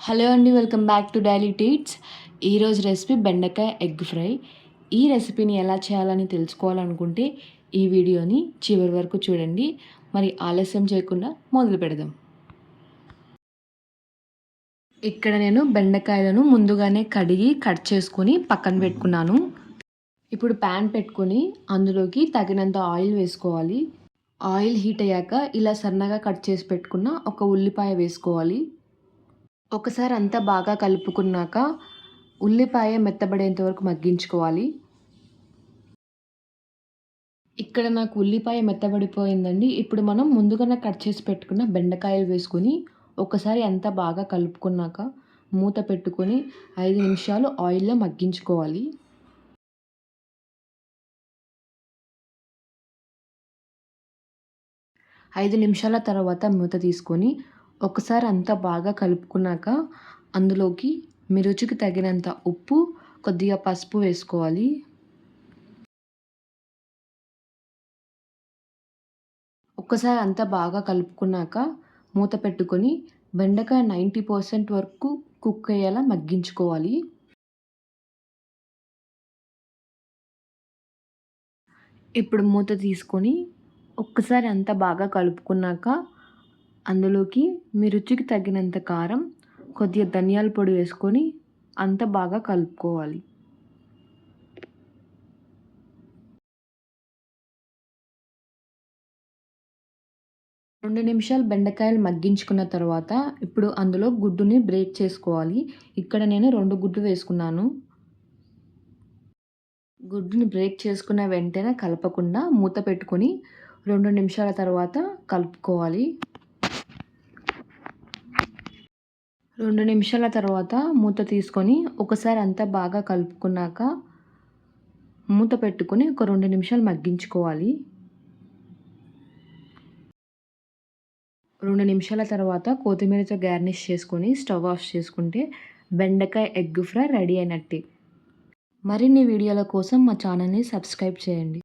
Hello అండి, welcome back to daily treats. ఈరోజు recipe బెండకాయ ఎగ్ ఫ్రై. ఈ రెసిపీని ఎలా చేయాలని తెలుసుకోవాలనుకుంటే ఈ వీడియోని చివరి వరకు చూడండి. మరి ఆలస్యం చేయకుండా మొదలు పెడదాం. ఇక్కడ నేను బెండకాయలను ముందుగానే కడిగి కట్ చేసుకొని పక్కన పెట్టుకున్నాను. ఇప్పుడు ప్యాన్ పెట్టుకొని అందులోకి తగినంత ఆయిల్ వేసుకోవాలి. ఆయిల్ హీట్ అయ్యాక ఇలా సన్నగా కట్ చేసి పెట్టుకున్న ఒక ఉల్లిపాయ వేసుకోవాలి. ఒకసారి అంతా బాగా కలుపుకున్నాక ఉల్లిపాయ మెత్తబడేంత వరకు మగ్గించుకోవాలి. ఇక్కడ నాకు ఉల్లిపాయ మెత్తబడిపోయిందండి. ఇప్పుడు మనం ముందుగానే కట్ చేసి పెట్టుకున్న బెండకాయలు వేసుకొని ఒకసారి అంతా బాగా కలుపుకున్నాక మూత పెట్టుకొని 5 నిమిషాలు ఆయిల్లో మగ్గించుకోవాలి. ఐదు నిమిషాల తర్వాత మూత తీసుకొని ఒకసారి అంతా బాగా కలుపుకున్నాక అందులోకి మీ రుచికి తగినంత ఉప్పు, కొద్దిగా పసుపు వేసుకోవాలి. ఒక్కసారి అంతా బాగా కలుపుకున్నాక మూత పెట్టుకొని బెండకాయ 90% వరకు కుక్ అయ్యేలా మగ్గించుకోవాలి. ఇప్పుడు మూత తీసుకొని ఒక్కసారి అంతా బాగా కలుపుకున్నాక అందులోకి మీ రుచికి తగినంత కారం, కొద్దిగా ధనియాల పొడి వేసుకొని అంతా బాగా కలుపుకోవాలి. రెండు నిమిషాలు బెండకాయలు మగ్గించుకున్న తర్వాత ఇప్పుడు అందులో గుడ్డుని బ్రేక్ చేసుకోవాలి. ఇక్కడ నేను 2 గుడ్లు వేసుకున్నాను. గుడ్డుని బ్రేక్ చేసుకున్న వెంటనే కలపకుండా మూత పెట్టుకొని 2 నిమిషాల తర్వాత కలుపుకోవాలి. 2 నిమిషాల తర్వాత మూత తీసుకొని ఒకసారి అంతా బాగా కలుపుకున్నాక మూత పెట్టుకొని ఒక 2 నిమిషాలు మగ్గించుకోవాలి. 2 నిమిషాల తర్వాత కొత్తిమీరతో గార్నిష్ చేసుకొని స్టవ్ ఆఫ్ చేసుకుంటే బెండకాయ ఎగ్ ఫ్రై రెడీ అయినట్టే. మరిన్ని వీడియోల కోసం మా ఛానల్ని సబ్స్క్రైబ్ చేయండి.